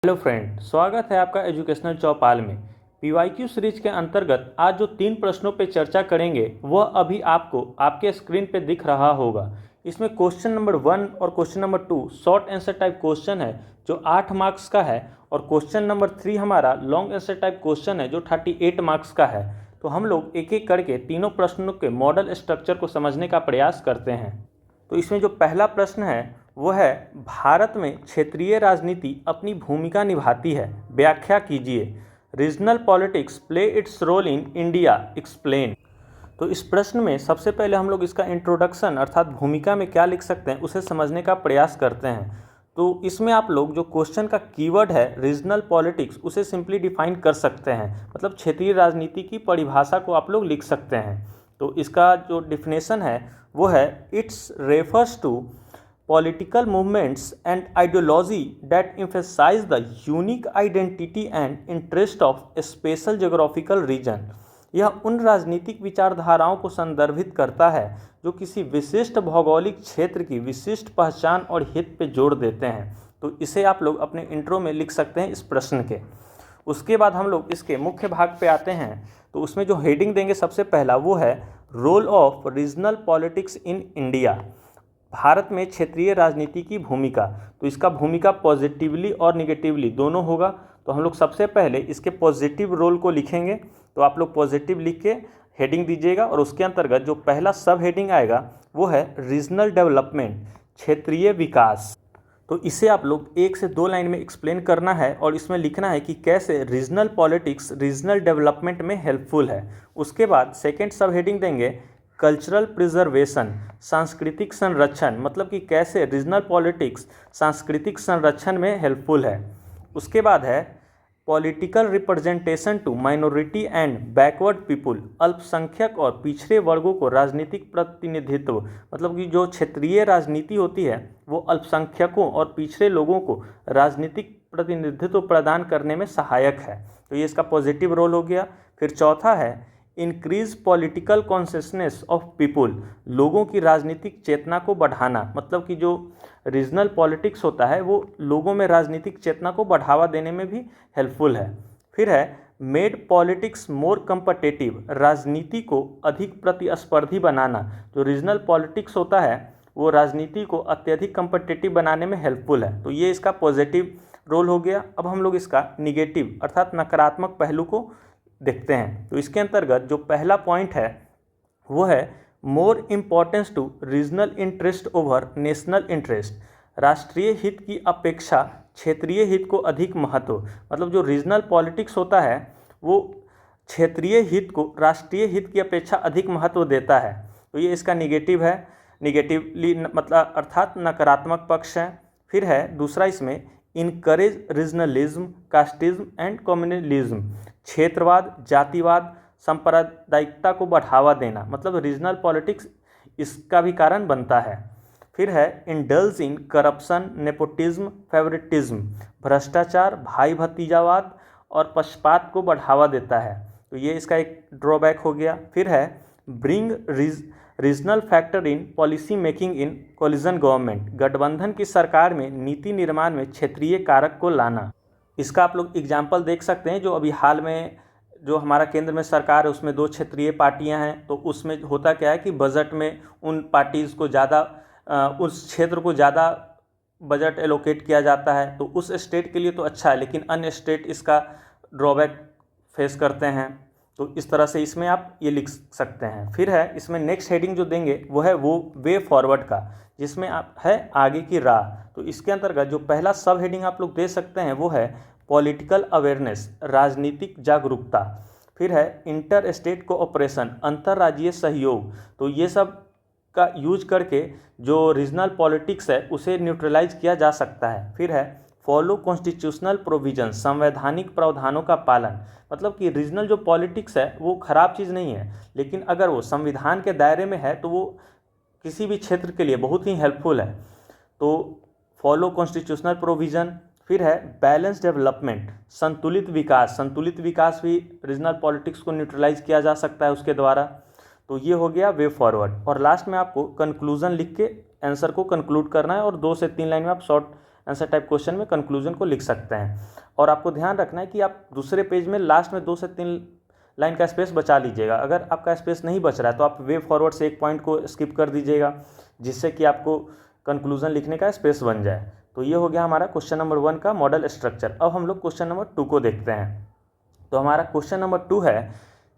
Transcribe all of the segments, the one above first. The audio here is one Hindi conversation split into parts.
हेलो फ्रेंड, स्वागत है आपका एजुकेशनल चौपाल में। पीवाईक्यू सीरीज के अंतर्गत आज जो 3 प्रश्नों पे चर्चा करेंगे वह अभी आपको आपके स्क्रीन पे दिख रहा होगा। इसमें क्वेश्चन नंबर 1 और question number 2 short answer type question है जो 8 मार्क्स का है, और क्वेश्चन नंबर 3 हमारा लॉन्ग आंसर टाइप क्वेश्चन है जो 38 मार्क्स का है। तो हम लोग एक एक करके तीनों प्रश्नों के मॉडल स्ट्रक्चर को समझने का प्रयास करते हैं। तो इसमें जो पहला प्रश्न है वो है, भारत में क्षेत्रीय राजनीति अपनी भूमिका निभाती है, व्याख्या कीजिए। Regional politics play its role in India, explain. तो इस प्रश्न में सबसे पहले हम लोग इसका इंट्रोडक्शन अर्थात भूमिका में क्या लिख सकते हैं उसे समझने का प्रयास करते हैं। तो इसमें आप लोग जो क्वेश्चन का कीवर्ड है रीजनल पॉलिटिक्स उसे सिंपली डिफाइन कर सकते हैं, मतलब क्षेत्रीय राजनीति की परिभाषा को आप लोग लिख सकते हैं। तो इसका जो डिफिनेशन है वो है, its refers to political movements and ideology that emphasize the unique identity and interest of a special geographical region। यह उन राजनीतिक विचारधाराओं को संदर्भित करता है जो किसी विशिष्ट भौगोलिक क्षेत्र की विशिष्ट पहचान और हित पे जोर देते हैं। तो इसे आप लोग अपने इंट्रो में लिख सकते हैं इस प्रश्न के। उसके बाद हम लोग इसके मुख्य भाग पे आते हैं। तो उसमें जो हेडिंग देंगे सबसे पहला वो है, role of regional politics in India, Bharat में क्षेत्रीय राजनीति की भूमिका। तो इसका भूमिका पॉजिटिवली और निगेटिवली दोनों होगा। तो हम लोग सबसे पहले इसके पॉजिटिव रोल को लिखेंगे। तो आप लोग पॉजिटिव लिख के हेडिंग दीजिएगा, और उसके अंतर्गत जो पहला सब हेडिंग आएगा वो है रीजनल डेवलपमेंट, क्षेत्रीय विकास। तो इसे आप लोग 1 से 2 लाइन में एक्सप्लेन करना है, और इसमें लिखना है कि कैसे रीजनल पॉलिटिक्स रीजनल डेवलपमेंट में हेल्पफुल है। उसके बाद सेकेंड सब हेडिंग देंगे, कल्चरल प्रिजर्वेशन, सांस्कृतिक संरक्षण, मतलब कि कैसे रीजनल पॉलिटिक्स सांस्कृतिक संरक्षण में हेल्पफुल है। उसके बाद है political representation to minority and backward people, अल्पसंख्यक और पिछड़े वर्गों को राजनीतिक प्रतिनिधित्व, मतलब कि जो क्षेत्रीय राजनीति होती है वो अल्पसंख्यकों और पिछड़े लोगों को राजनीतिक प्रतिनिधित्व प्रदान करने में सहायक है। तो ये इसका पॉजिटिव रोल हो गया। फिर चौथा है, increase political consciousness of people, लोगों की राजनीतिक चेतना को बढ़ाना, मतलब कि जो रीजनल पॉलिटिक्स होता है वो लोगों में राजनीतिक चेतना को बढ़ावा देने में भी हेल्पफुल है। फिर है मेड पॉलिटिक्स मोर कम्पिटिटिव, राजनीति को अधिक प्रतिस्पर्धी बनाना। जो रीजनल पॉलिटिक्स होता है वो राजनीति को अत्यधिक कम्पिटिटिव बनाने में हेल्पफुल है। तो ये इसका पॉजिटिव रोल हो गया। अब हम लोग इसका निगेटिव अर्थात नकारात्मक पहलू को देखते हैं। तो इसके अंतर्गत जो पहला पॉइंट है वो है, more importance to regional interest over national interest, राष्ट्रीय हित की अपेक्षा क्षेत्रीय हित को अधिक महत्व। मतलब जो रीजनल पॉलिटिक्स होता है वो क्षेत्रीय हित को राष्ट्रीय हित की अपेक्षा अधिक महत्व देता है। तो ये इसका निगेटिव है, निगेटिवली मतलब अर्थात नकारात्मक पक्ष है। फिर है दूसरा इसमें, encourage regionalism, casteism and communalism, क्षेत्रवाद, जातिवाद, सांप्रदायिकता को बढ़ावा देना, मतलब रीजनल पॉलिटिक्स इसका भी कारण बनता है। फिर है indulge in corruption, nepotism, favouritism, भ्रष्टाचार, भाई भतीजावाद और पक्षपात को बढ़ावा देता है। तो ये इसका एक ड्रॉबैक हो गया। फिर है bring regional factor in policy making in collision government, गठबंधन की सरकार में नीति निर्माण में क्षेत्रीय कारक को लाना। इसका आप लोग एग्जाम्पल देख सकते हैं, जो अभी हाल में जो हमारा केंद्र में सरकार है उसमें 2 क्षेत्रीय पार्टियां हैं। तो उसमें होता क्या है कि बजट में उन पार्टीज़ को ज़्यादा उस क्षेत्र को ज़्यादा बजट एलोकेट किया जाता है। तो उस स्टेट के लिए तो अच्छा है, लेकिन अन्य स्टेट इसका ड्रॉबैक फेस करते हैं। तो इस तरह से इसमें आप ये लिख सकते हैं। फिर है इसमें नेक्स्ट हेडिंग जो देंगे वो है वो वे फॉरवर्ड का, जिसमें आप है आगे की राह। तो इसके अंतर्गत जो पहला सब हेडिंग आप लोग दे सकते हैं वो है पॉलिटिकल अवेयरनेस, राजनीतिक जागरूकता। फिर है इंटर स्टेट कोऑपरेशन, अंतर्राज्यीय सहयोग। तो ये सब का यूज करके जो रीजनल पॉलिटिक्स है उसे न्यूट्रलाइज किया जा सकता है। फिर है फॉलो कॉन्स्टिट्यूशनल प्रोविजन, संवैधानिक प्रावधानों का पालन, मतलब कि रीजनल जो पॉलिटिक्स है वो खराब चीज़ नहीं है, लेकिन अगर वो संविधान के दायरे में है तो वो किसी भी क्षेत्र के लिए बहुत ही हेल्पफुल है। तो फॉलो कॉन्स्टिट्यूशनल प्रोविज़न। फिर है बैलेंस डेवलपमेंट, संतुलित विकास, संतुलित विकास भी रीजनल पॉलिटिक्स को न्यूट्रलाइज किया जा सकता है उसके द्वारा। तो ये हो गया वे फॉरवर्ड। और लास्ट में आपको कंक्लूजन लिख के आंसर को कंक्लूड करना है, और 2 से 3 लाइन में आप शॉर्ट आंसर टाइप क्वेश्चन में कंक्लूजन को लिख सकते हैं। और आपको ध्यान रखना है कि आप दूसरे पेज में लास्ट में 2 से 3 लाइन का स्पेस बचा लीजिएगा। अगर आपका स्पेस नहीं बच रहा है तो आप वे फॉरवर्ड से एक पॉइंट को स्किप कर दीजिएगा, जिससे कि आपको कंक्लूजन लिखने का स्पेस बन जाए। तो ये हो गया हमारा क्वेश्चन नंबर 1 का मॉडल स्ट्रक्चर। अब हम लोग क्वेश्चन नंबर 2 को देखते हैं। तो हमारा क्वेश्चन नंबर 2 है,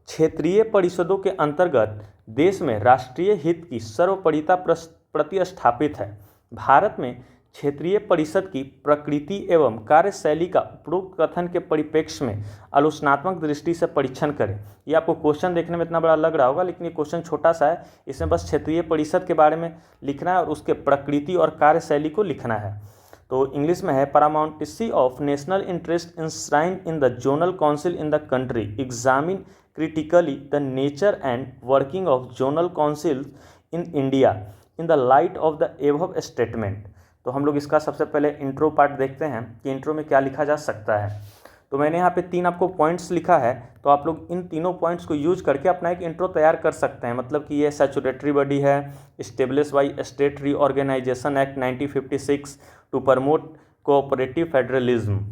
क्षेत्रीय परिषदों के अंतर्गत देश में राष्ट्रीय हित की सर्वोपरिता प्रतिस्थापित है। भारत में क्षेत्रीय परिषद की प्रकृति एवं कार्यशैली का उपरोक्त कथन के परिप्रेक्ष्य में आलोचनात्मक दृष्टि से परीक्षण करें। ये आपको क्वेश्चन देखने में इतना बड़ा लग रहा होगा, लेकिन ये क्वेश्चन छोटा सा है। इसमें बस क्षेत्रीय परिषद के बारे में लिखना है और उसके प्रकृति और कार्यशैली को लिखना है। तो इंग्लिश में है, paramountcy of national interest enshrined in the zonal council in the country, examine critically the nature and working of zonal council in India in the light of the above statement. तो हम लोग इसका सबसे पहले इंट्रो पार्ट देखते हैं कि इंट्रो में क्या लिखा जा सकता है। तो मैंने यहाँ पे 3 आपको पॉइंट्स लिखा है, तो आप लोग इन तीनों पॉइंट्स को यूज करके अपना एक इंट्रो तैयार कर सकते हैं। मतलब कि ये स्टैट्यूटरी बॉडी है, establish by state reorganisation act 1956 to promote cooperative federalism.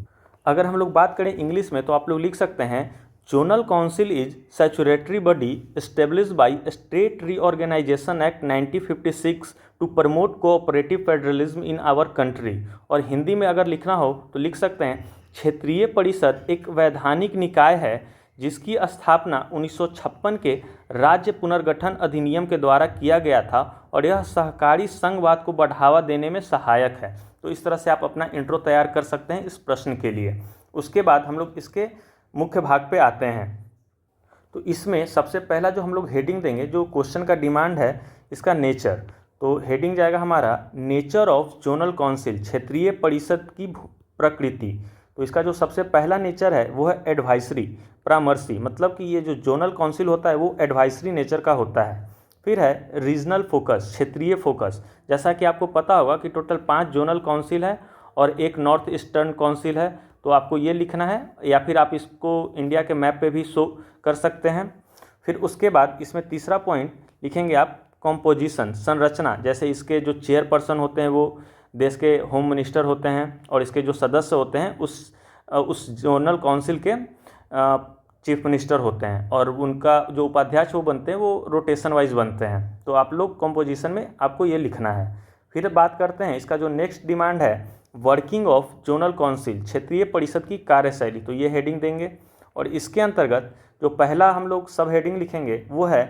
अगर हम लोग बात करें इंग्लिश में तो आप लोग लिख सकते हैं, zonal council is statutory body establish by state reorganisation act 1956 to promote cooperative federalism in our country. और हिंदी में अगर लिखना हो तो लिख सकते हैं, क्षेत्रीय परिषद एक वैधानिक निकाय है जिसकी स्थापना 1956 के राज्य पुनर्गठन अधिनियम के द्वारा किया गया था और यह सहकारी संघवाद को बढ़ावा देने में सहायक है। तो इस तरह से आप अपना इंट्रो तैयार कर सकते हैं इस प्रश्न के लिए। उसके बाद हम लोग इसके मुख्य भाग पे आते हैं। तो इसमें सबसे पहला जो हम लोग हेडिंग देंगे, जो क्वेश्चन का डिमांड है इसका नेचर, तो हेडिंग जाएगा हमारा नेचर ऑफ जोनल काउंसिल, क्षेत्रीय परिषद की प्रकृति। तो इसका जो सबसे पहला नेचर है वो है एडवाइजरी, परामर्शी, मतलब कि ये जो जोनल काउंसिल होता है वो एडवाइजरी नेचर का होता है। फिर है रीजनल फोकस, क्षेत्रीय फोकस। जैसा कि आपको पता होगा कि टोटल 5 जोनल काउंसिल है और एक नॉर्थ ईस्टर्न काउंसिल है, तो आपको ये लिखना है, या फिर आप इसको इंडिया के मैप पे भी शो कर सकते हैं। फिर उसके बाद इसमें तीसरा पॉइंट लिखेंगे आप कॉम्पोजिशन, संरचना। जैसे इसके जो चेयरपर्सन होते हैं वो देश के होम मिनिस्टर होते हैं और इसके जो सदस्य होते हैं उस जोनल काउंसिल के चीफ मिनिस्टर होते हैं, और उनका जो उपाध्यक्ष वो बनते हैं वो रोटेशन वाइज बनते हैं। तो आप लोग कॉम्पोजिशन में आपको ये लिखना है। फिर बात करते हैं इसका जो नेक्स्ट डिमांड है, वर्किंग ऑफ जोनल काउंसिल, क्षेत्रीय परिषद की कार्यशैली। तो ये हेडिंग देंगे और इसके अंतर्गत जो पहला हम लोग सब हेडिंग लिखेंगे वो है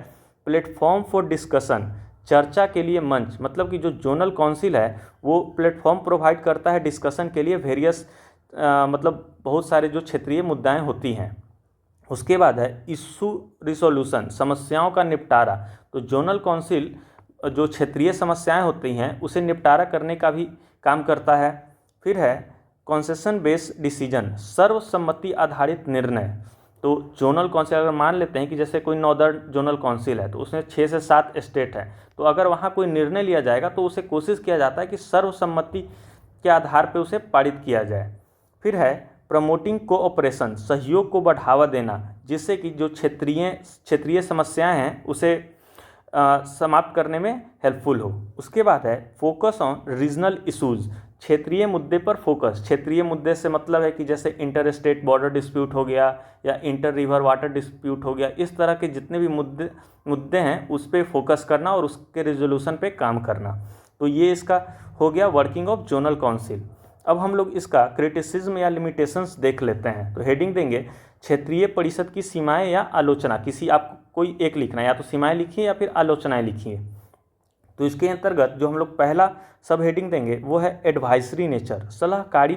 प्लेटफॉर्म फॉर डिस्कशन, चर्चा के लिए मंच। मतलब कि जो जोनल काउंसिल है वो प्लेटफॉर्म प्रोवाइड करता है डिस्कशन के लिए वेरियस मतलब बहुत सारे जो क्षेत्रीय मुद्दाएं होती हैं। उसके बाद है इशू रिसोल्यूशन, समस्याओं का निपटारा। तो जोनल काउंसिल जो क्षेत्रीय समस्याएं होती हैं उसे निपटारा करने का भी काम करता है। फिर है कॉन्सेशन बेस्ड डिसीजन, सर्वसम्मति आधारित निर्णय। तो जोनल काउंसिल अगर मान लेते हैं कि जैसे कोई नॉर्दर्न जोनल काउंसिल है तो उसमें 6 से 7 स्टेट है, तो अगर वहाँ कोई निर्णय लिया जाएगा तो उसे कोशिश किया जाता है कि सर्वसम्मति के आधार पर उसे पारित किया जाए। फिर है प्रमोटिंग कोऑपरेशन, सहयोग को बढ़ावा देना, जिससे कि जो क्षेत्रीय समस्याएं हैं उसे समाप्त करने में हेल्पफुल हो। उसके बाद है फोकस ऑन रीजनल इशूज़, क्षेत्रीय मुद्दे पर फोकस। क्षेत्रीय मुद्दे से मतलब है कि जैसे इंटर स्टेट बॉर्डर डिस्प्यूट हो गया या इंटर रिवर वाटर डिस्प्यूट हो गया, इस तरह के जितने भी मुद्दे हैं उस पर फोकस करना और उसके रिजोल्यूशन पे काम करना। तो ये इसका हो गया वर्किंग ऑफ जोनल काउंसिल। अब हम लोग इसका क्रिटिसिज्म या लिमिटेशंस देख लेते हैं। तो हेडिंग देंगे क्षेत्रीय परिषद की सीमाएं या आलोचना। किसी आप कोई एक लिखना है, या तो सीमाएं लिखिए या फिर आलोचनाएं लिखिए। तो इसके अंतर्गत जो हम लोग पहला सब हेडिंग देंगे वो है एडवाइजरी नेचर, सलाहकारी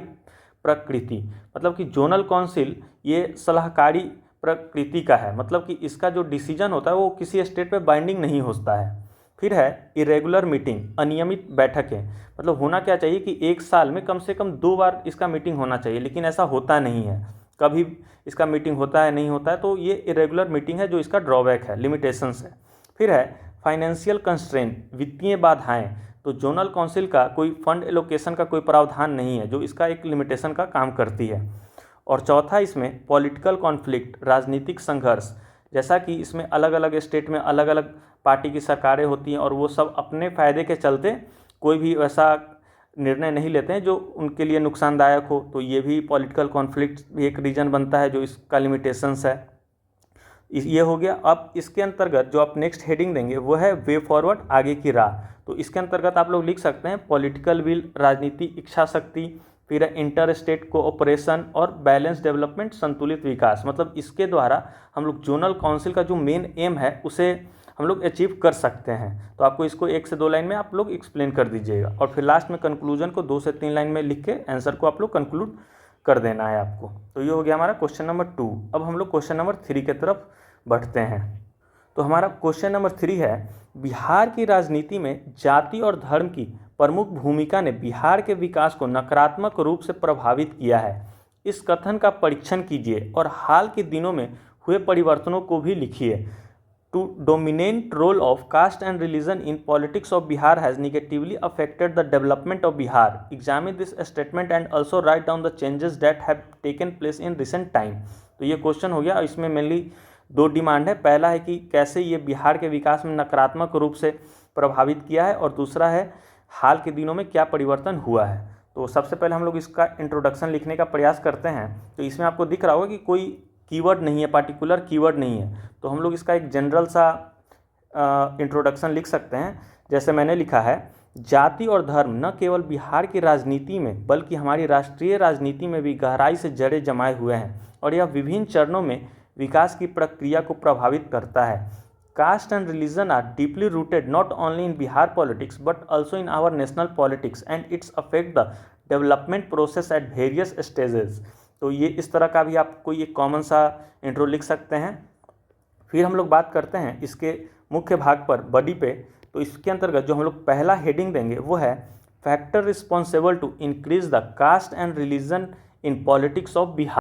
प्रकृति। मतलब कि जोनल काउंसिल ये सलाहकारी प्रकृति का है, मतलब कि इसका जो डिसीजन होता है वो किसी स्टेट पे बाइंडिंग नहीं होता है। फिर है इरेगुलर मीटिंग, अनियमित बैठकें। मतलब होना क्या चाहिए कि एक साल में कम से कम 2 बार इसका मीटिंग होना चाहिए, लेकिन ऐसा होता नहीं है, कभी इसका मीटिंग होता है नहीं होता है, तो ये इरेगुलर मीटिंग है जो इसका ड्रॉबैक है, लिमिटेशंस है। फिर है फाइनेंशियल कंस्ट्रेंट, वित्तीय बाधाएं। तो जोनल काउंसिल का कोई फंड एलोकेशन का कोई प्रावधान नहीं है जो इसका एक लिमिटेशन का काम करती है। और चौथा इसमें पॉलिटिकल कॉन्फ्लिक्ट, राजनीतिक संघर्ष। जैसा कि इसमें अलग अलग स्टेट में अलग अलग पार्टी की सरकारें होती हैं और वो सब अपने फ़ायदे के चलते कोई भी वैसा निर्णय नहीं लेते हैं जो उनके लिए नुकसानदायक हो, तो ये भी पॉलिटिकल कॉन्फ्लिक्ट भी एक रीज़न बनता है जो इसका लिमिटेशंस है। ये हो गया। अब इसके अंतर्गत जो आप नेक्स्ट हेडिंग देंगे वो है वे फॉरवर्ड, आगे की राह। तो इसके अंतर्गत आप लोग लिख सकते हैं पॉलिटिकल विल, राजनीतिक इच्छा शक्ति, फिर है इंटर स्टेट कोऑपरेशन और बैलेंस डेवलपमेंट, संतुलित विकास। मतलब इसके द्वारा हम लोग जोनल काउंसिल का जो मेन एम है उसे हम लोग अचीव कर सकते हैं। तो आपको इसको 1 से 2 लाइन में आप लोग एक्सप्लेन कर दीजिएगा और फिर लास्ट में कंक्लूजन को 2 से 3 लाइन में लिख के आंसर को आप लोग कंक्लूड कर देना है आपको। तो ये हो गया हमारा क्वेश्चन नंबर 2। अब हम लोग क्वेश्चन नंबर 3 की तरफ बढ़ते हैं। तो हमारा क्वेश्चन नंबर 3 है, बिहार की राजनीति में जाति और धर्म की प्रमुख भूमिका ने बिहार के विकास को नकारात्मक रूप से प्रभावित किया है। इस कथन का परीक्षण कीजिए और हाल के दिनों में हुए परिवर्तनों को भी लिखिए। To dominant role of caste and religion in politics of Bihar has negatively affected the development of Bihar. Examine this statement and also write down the changes that have taken place in recent time. तो ये क्वेश्चन हो गया। इसमें मेनली 2 डिमांड है। पहला है कि कैसे ये बिहार के विकास में नकारात्मक रूप से प्रभावित किया है और दूसरा है हाल के दिनों में क्या परिवर्तन हुआ है। तो सबसे पहले हम लोग इसका इंट्रोडक्शन लिखने का प्रयास करते हैं। तो इसमें आपको दिख रहा होगा कि कोई कीवर्ड नहीं है, पार्टिकुलर कीवर्ड नहीं है, तो हम लोग इसका एक जनरल सा इंट्रोडक्शन लिख सकते हैं। जैसे मैंने लिखा है, जाति और धर्म न केवल बिहार की राजनीति में बल्कि हमारी राष्ट्रीय राजनीति में भी गहराई से जड़ें जमाए हुए हैं और यह विभिन्न चरणों में विकास की प्रक्रिया को प्रभावित करता है। Caste and religion are deeply rooted not only in Bihar politics but also in our national politics and its affect the development process at various stages. तो ये इस तरह का भी आप कोई एक कॉमन सा इंट्रो लिख सकते हैं। फिर हम लोग बात करते हैं इसके मुख्य भाग पर, बॉडी पे। तो इसके अंतर्गत जो हम लोग पहला हेडिंग देंगे वो है factor responsible to increase the caste and religion in politics of Bihar.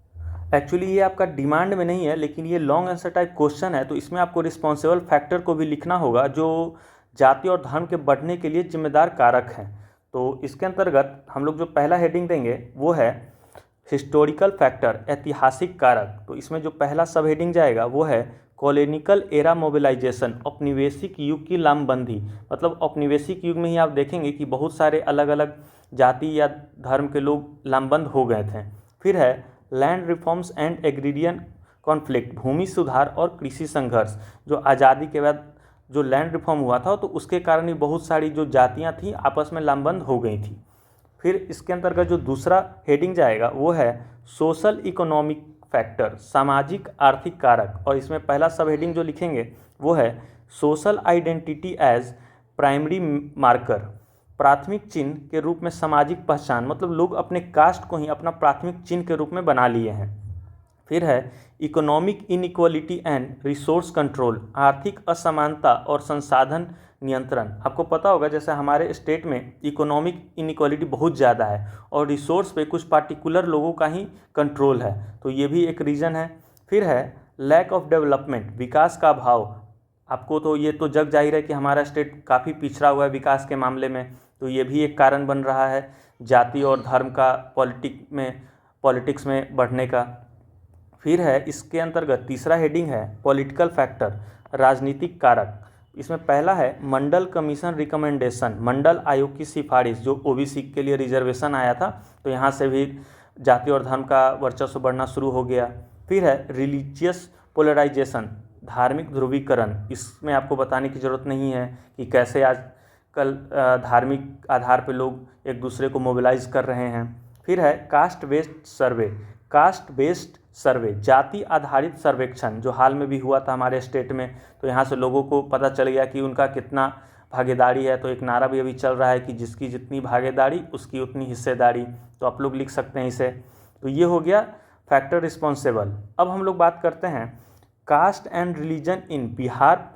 Actually ये आपका डिमांड में नहीं है, लेकिन ये लॉन्ग आंसर टाइप क्वेश्चन है, तो इसमें आपको रिस्पॉन्सिबल फैक्टर को भी लिखना होगा जो जाति और धर्म के बढ़ने के लिए जिम्मेदार कारक हैं। तो इसके अंतर्गत हम लोग जो पहला हेडिंग देंगे वो है हिस्टोरिकल फैक्टर, ऐतिहासिक कारक। तो इसमें जो पहला सब हेडिंग जाएगा वो है कॉलोनिकल एरा मोबिलाइजेशन, औपनिवेशिक युग की लामबंदी। मतलब औपनिवेशिक युग में ही आप देखेंगे कि बहुत सारे अलग अलग जाति या धर्म के लोग लामबंद हो गए थे। फिर है land reforms and agrarian conflict, भूमि सुधार और कृषि संघर्ष। जो आज़ादी के बाद जो लैंड रिफॉर्म हुआ था तो उसके कारण ही बहुत सारी जो जातियाँ थीं आपस में लामबंद हो गई थी। फिर इसके अंतर्गत जो दूसरा हेडिंग जाएगा वो है सोशल इकोनॉमिक फैक्टर, सामाजिक आर्थिक कारक। और इसमें पहला सब हेडिंग जो लिखेंगे वो है social identity as primary marker, प्राथमिक चिन्ह के रूप में सामाजिक पहचान। मतलब लोग अपने कास्ट को ही अपना प्राथमिक चिन्ह के रूप में बना लिए हैं। फिर है economic inequality and resource control, आर्थिक असमानता और संसाधन नियंत्रण। आपको पता होगा जैसे हमारे स्टेट में इकोनॉमिक इनइक्वालिटी बहुत ज़्यादा है और रिसोर्स पे कुछ पार्टिकुलर लोगों का ही कंट्रोल है, तो ये भी एक रीज़न है। फिर है लैक ऑफ डेवलपमेंट, विकास का अभाव। आपको तो ये तो जग जाहिर है कि हमारा स्टेट काफ़ी पिछड़ा हुआ है विकास के मामले में, तो ये भी एक कारण बन रहा है जाति और धर्म का पॉलिटिक्स में बढ़ने का। फिर है इसके अंतर्गत तीसरा हेडिंग है पॉलिटिकल फैक्टर, राजनीतिक कारक। इसमें पहला है मंडल कमीशन रिकमेंडेशन, मंडल आयोग की सिफारिश, जो ओबीसी के लिए रिजर्वेशन आया था, तो यहाँ से भी जाति और धर्म का वर्चस्व बढ़ना शुरू हो गया। फिर है रिलीजियस पोलराइजेशन, धार्मिक ध्रुवीकरण। इसमें आपको बताने की ज़रूरत नहीं है कि कैसे आजकल धार्मिक आधार पर लोग एक दूसरे को मोबिलाइज कर रहे हैं। फिर है कास्ट बेस्ड सर्वे, कास्ट बेस्ड सर्वे, जाति आधारित सर्वेक्षण, जो हाल में भी हुआ था हमारे स्टेट में, तो यहाँ से लोगों को पता चल गया कि उनका कितना भागीदारी है। तो एक नारा भी अभी चल रहा है कि जिसकी जितनी भागीदारी उसकी उतनी हिस्सेदारी, तो आप लोग लिख सकते हैं इसे। तो ये हो गया फैक्टर रिस्पॉन्सिबल। अब हम लोग बात करते हैं caste and religion in Bihar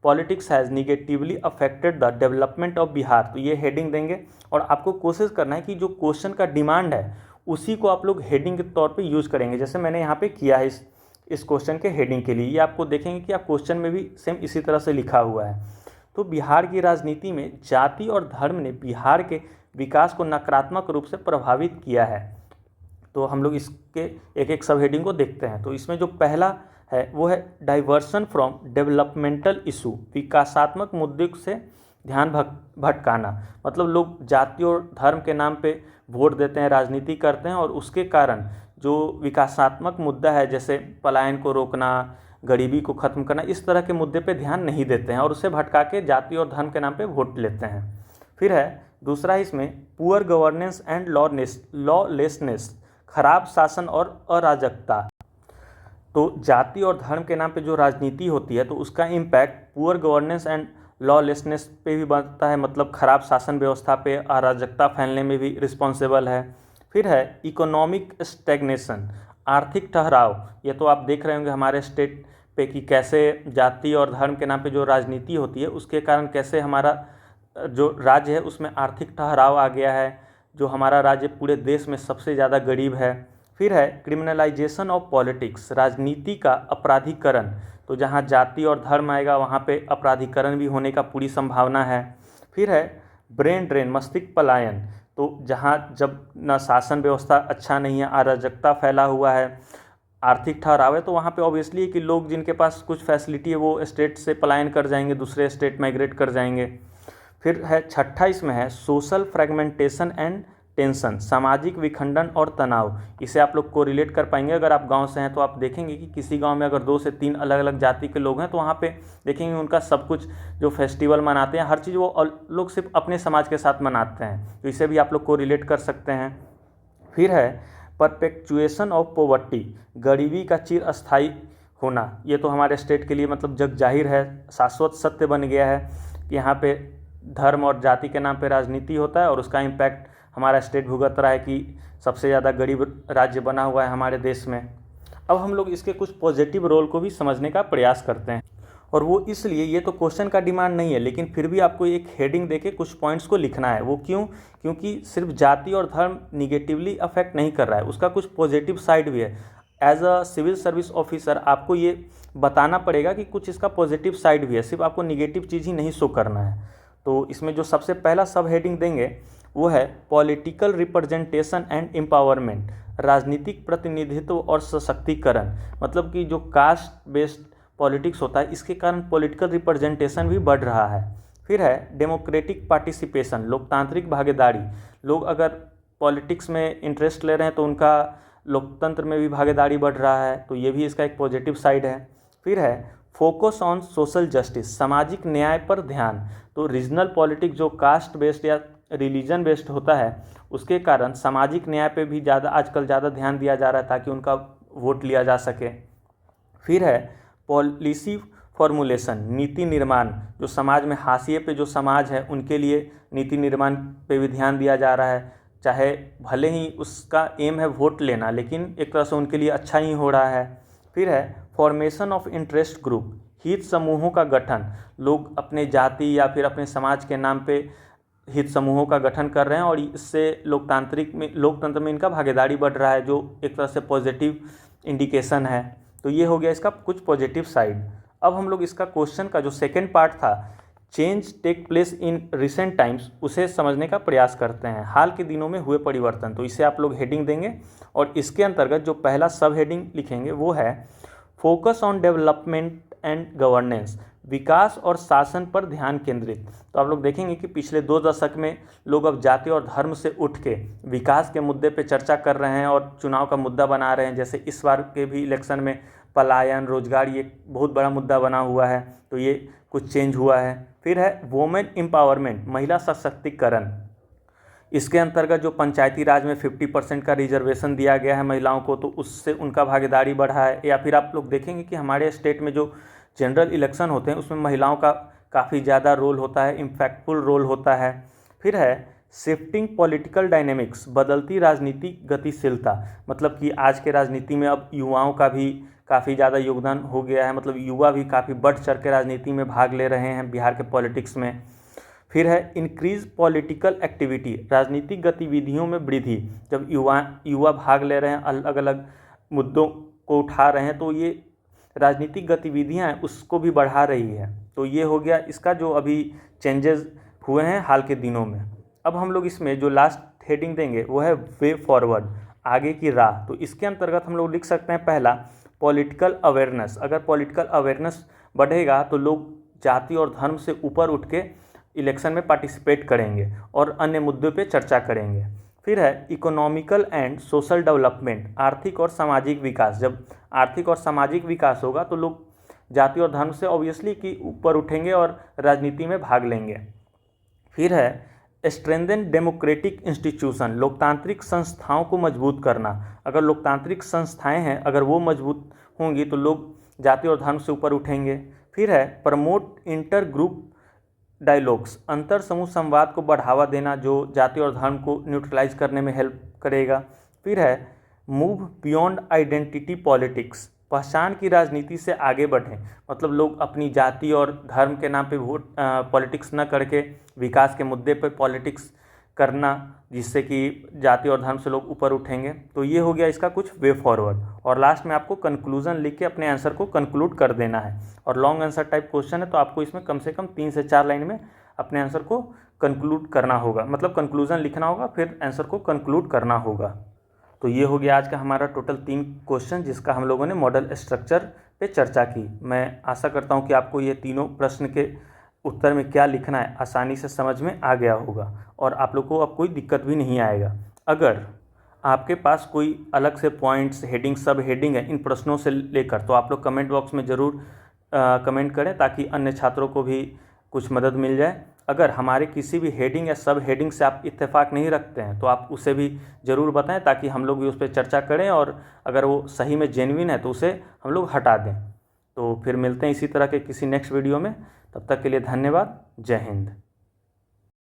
politics has negatively affected the development of Bihar. तो ये हेडिंग देंगे और आपको कोशिश करना है कि जो क्वेश्चन का डिमांड है उसी को आप लोग हेडिंग के तौर पे यूज़ करेंगे, जैसे मैंने यहाँ पे किया है इस क्वेश्चन के हेडिंग के लिए। ये आपको देखेंगे कि आप क्वेश्चन में भी सेम इसी तरह से लिखा हुआ है। तो बिहार की राजनीति में जाति और धर्म ने बिहार के विकास को नकारात्मक रूप से प्रभावित किया है। तो हम लोग इसके एक एक सब हेडिंग को देखते हैं। तो इसमें जो पहला है वो है डाइवर्सन फ्रॉम डेवलपमेंटल इशू, विकासात्मक मुद्दे से ध्यान भटकाना, मतलब लोग जाति और धर्म के नाम पे वोट देते हैं, राजनीति करते हैं और उसके कारण जो विकासात्मक मुद्दा है जैसे पलायन को रोकना, गरीबी को ख़त्म करना, इस तरह के मुद्दे पे ध्यान नहीं देते हैं और उसे भटका के जाति और धर्म के नाम पे वोट लेते हैं। फिर है दूसरा इसमें पुअर गवर्नेंस एंड लॉलेसनेस, खराब शासन और अराजकता। तो जाति और धर्म के नाम पे जो राजनीति होती है तो उसका impact poor governance and lawlessness पे भी बनता है, मतलब खराब शासन व्यवस्था पे, अराजकता फैलने में भी रिस्पॉन्सिबल है। फिर है इकोनॉमिक स्टैग्नेशन, आर्थिक ठहराव। ये तो आप देख रहे होंगे हमारे स्टेट पे कि कैसे जाति और धर्म के नाम पे जो राजनीति होती है उसके कारण कैसे हमारा जो राज्य है उसमें आर्थिक ठहराव आ गया है, जो हमारा राज्य पूरे देश में सबसे ज़्यादा गरीब है। फिर है क्रिमिनलाइजेशन ऑफ पॉलिटिक्स, राजनीति का अपराधीकरण। तो जहाँ जाति और धर्म आएगा वहाँ पे अपराधीकरण भी होने का पूरी संभावना है। फिर है ब्रेन ड्रेन, मस्तिष्क पलायन। तो जहाँ जब न शासन व्यवस्था अच्छा नहीं है, अराजकता फैला हुआ है, आर्थिक ठहराव है, तो वहाँ पे ऑब्वियसली कि लोग जिनके पास कुछ फैसिलिटी है वो स्टेट से पलायन कर जाएंगे, दूसरे स्टेट माइग्रेट कर जाएंगे। फिर है छठा इसमें है सोशल फ्रेगमेंटेशन एंड टेंशन, सामाजिक विखंडन और तनाव। इसे आप लोग को रिलेट कर पाएंगे अगर आप गांव से हैं तो आप देखेंगे कि किसी गांव में अगर 2 से 3 अलग अलग जाति के लोग हैं तो वहाँ पे देखेंगे उनका सब कुछ जो फेस्टिवल मनाते हैं हर चीज़ वो लोग सिर्फ अपने समाज के साथ मनाते हैं, तो इसे भी आप लोग को रिलेट कर सकते हैं। फिर है परपेचुएशन ऑफ पॉवर्टी, गरीबी का चिरस्थायी होना। ये तो हमारे स्टेट के लिए मतलब जग जाहिर है, शाश्वत सत्य बन गया है कि यहाँ पे धर्म और जाति के नाम पे राजनीति होता है और उसका इम्पैक्ट हमारा स्टेट भुगत रहा है कि सबसे ज़्यादा गरीब राज्य बना हुआ है हमारे देश में। अब हम लोग इसके कुछ पॉजिटिव रोल को भी समझने का प्रयास करते हैं और वो इसलिए, ये तो क्वेश्चन का डिमांड नहीं है लेकिन फिर भी आपको एक हेडिंग देके कुछ पॉइंट्स को लिखना है। वो क्यों? क्योंकि सिर्फ जाति और धर्म निगेटिवली अफेक्ट नहीं कर रहा है, उसका कुछ पॉजिटिव साइड भी है। As a civil service officer आपको ये बताना पड़ेगा कि कुछ इसका पॉजिटिव साइड भी है, सिर्फ आपको निगेटिव चीज़ ही नहीं शो करना है। तो इसमें जो सबसे पहला सब हेडिंग देंगे वो है पॉलिटिकल रिप्रेजेंटेशन एंड एम्पावरमेंट, राजनीतिक प्रतिनिधित्व और सशक्तिकरण। मतलब कि जो कास्ट बेस्ड पॉलिटिक्स होता है इसके कारण पॉलिटिकल रिप्रेजेंटेशन भी बढ़ रहा है। फिर है डेमोक्रेटिक पार्टिसिपेशन, लोकतांत्रिक भागीदारी। लोग अगर पॉलिटिक्स में इंटरेस्ट ले रहे हैं तो उनका लोकतंत्र में भी भागीदारी बढ़ रहा है, तो ये भी इसका एक पॉजिटिव साइड है। फिर है फोकस ऑन सोशल जस्टिस, सामाजिक न्याय पर ध्यान। तो रीजनल पॉलिटिक्स जो कास्ट बेस्ड या रिलीजन बेस्ड होता है उसके कारण सामाजिक न्याय पे भी आजकल ज़्यादा ध्यान दिया जा रहा है ताकि उनका वोट लिया जा सके। फिर है पॉलिसी फॉर्मुलेशन, नीति निर्माण। जो समाज में हाशिए पे जो समाज है उनके लिए नीति निर्माण पे भी ध्यान दिया जा रहा है, चाहे भले ही उसका एम है वोट लेना लेकिन एक तरह से उनके लिए अच्छा ही हो रहा है। फिर है फॉर्मेशन ऑफ इंटरेस्ट ग्रुप, हित समूहों का गठन। लोग अपने जाति या फिर अपने समाज के नाम पे हित समूहों का गठन कर रहे हैं और इससे लोकतंत्र में इनका भागीदारी बढ़ रहा है, जो एक तरह से पॉजिटिव इंडिकेशन है। तो ये हो गया इसका कुछ पॉजिटिव साइड। अब हम लोग इसका क्वेश्चन का जो सेकंड पार्ट था, change take place in recent times, उसे समझने का प्रयास करते हैं। हाल के दिनों में हुए परिवर्तन, तो इसे आप लोग हेडिंग देंगे और इसके अंतर्गत जो पहला सब हेडिंग लिखेंगे वो है focus on development and governance, विकास और शासन पर ध्यान केंद्रित। तो आप लोग देखेंगे कि पिछले 2 दशक में लोग अब जाति और धर्म से उठ के विकास के मुद्दे पे चर्चा कर रहे हैं और चुनाव का मुद्दा बना रहे हैं। जैसे इस बार के भी इलेक्शन में पलायन, रोजगार, ये बहुत बड़ा मुद्दा बना हुआ है, तो ये कुछ चेंज हुआ है। फिर है वुमेन एम्पावरमेंट, महिला सशक्तिकरण। इसके अंतर्गत जो पंचायती राज में 50% का रिजर्वेशन दिया गया है महिलाओं को, तो उससे उनका भागीदारी बढ़ा है। या फिर आप लोग देखेंगे कि हमारे स्टेट में जो जनरल इलेक्शन होते हैं उसमें महिलाओं का काफ़ी ज़्यादा रोल होता है, इम्पैक्टफुल रोल होता है। फिर है शिफ्टिंग पॉलिटिकल डायनेमिक्स, बदलती राजनीतिक गतिशीलता। मतलब कि आज के राजनीति में अब युवाओं का भी काफ़ी ज़्यादा योगदान हो गया है, मतलब युवा भी काफ़ी बढ़ चढ़ के राजनीति में भाग ले रहे हैं बिहार के पॉलिटिक्स में। फिर है इंक्रीज पॉलिटिकल एक्टिविटी, राजनीतिक गतिविधियों में वृद्धि। जब युवा भाग ले रहे हैं, अलग अलग मुद्दों को उठा रहे हैं, तो ये राजनीतिक गतिविधियां हैं उसको भी बढ़ा रही है। तो ये हो गया इसका जो अभी चेंजेस हुए हैं हाल के दिनों में। अब हम लोग इसमें जो लास्ट हेडिंग देंगे वो है वे फॉरवर्ड, आगे की राह। तो इसके अंतर्गत हम लोग लिख सकते हैं पहला पॉलिटिकल अवेयरनेस। अगर पॉलिटिकल अवेयरनेस बढ़ेगा तो लोग जाति और धर्म से ऊपर उठ के इलेक्शन में पार्टिसिपेट करेंगे और अन्य मुद्दों पे चर्चा करेंगे। फिर है इकोनॉमिकल एंड सोशल डेवलपमेंट, आर्थिक और सामाजिक विकास। जब आर्थिक और सामाजिक विकास होगा तो लोग जाति और धर्म से ऑब्वियसली कि ऊपर उठेंगे और राजनीति में भाग लेंगे। फिर है स्ट्रेंथन डेमोक्रेटिक इंस्टीट्यूशन, लोकतांत्रिक संस्थाओं को मजबूत करना। अगर लोकतांत्रिक संस्थाएं हैं अगर वो मजबूत होंगी तो लोग जाति और धर्म से ऊपर उठेंगे। फिर है प्रमोट इंटर ग्रुप डायलॉग्स, अंतर समूह संवाद को बढ़ावा देना जो जाति और धर्म को न्यूट्रलाइज करने में हेल्प करेगा। फिर है मूव बियॉन्ड आइडेंटिटी पॉलिटिक्स, पहचान की राजनीति से आगे बढ़ें, मतलब लोग अपनी जाति और धर्म के नाम पे वोट पॉलिटिक्स न करके विकास के मुद्दे पर पॉलिटिक्स करना, जिससे कि जाति और धर्म से लोग ऊपर उठेंगे। तो ये हो गया इसका कुछ वे फॉरवर्ड, और लास्ट में आपको कंक्लूजन लिख के अपने आंसर को कंक्लूड कर देना है। और लॉन्ग आंसर टाइप क्वेश्चन है तो आपको इसमें कम से कम 3 से 4 लाइन में अपने आंसर को कंक्लूड करना होगा, मतलब कंक्लूजन लिखना होगा फिर आंसर को कंक्लूड करना होगा। तो ये हो गया आज का हमारा टोटल 3 क्वेश्चन जिसका हम लोगों ने मॉडल स्ट्रक्चर पे चर्चा की। मैं आशा करता हूँ कि आपको ये तीनों प्रश्न के उत्तर में क्या लिखना है आसानी से समझ में आ गया होगा और आप लोग को अब कोई दिक्कत भी नहीं आएगा। अगर आपके पास कोई अलग से पॉइंट्स, हेडिंग, सब हेडिंग है इन प्रश्नों से लेकर तो आप लोग कमेंट बॉक्स में ज़रूर कमेंट करें ताकि अन्य छात्रों को भी कुछ मदद मिल जाए। अगर हमारे किसी भी हेडिंग या सब हेडिंग से आप इत्तेफाक नहीं रखते हैं तो आप उसे भी ज़रूर बताएं ताकि हम लोग भी उस पर चर्चा करें और अगर वो सही में जेन्युइन है तो उसे हम लोग हटा दें। तो फिर मिलते हैं इसी तरह के किसी नेक्स्ट वीडियो में, तब तक के लिए धन्यवाद। जय हिंद।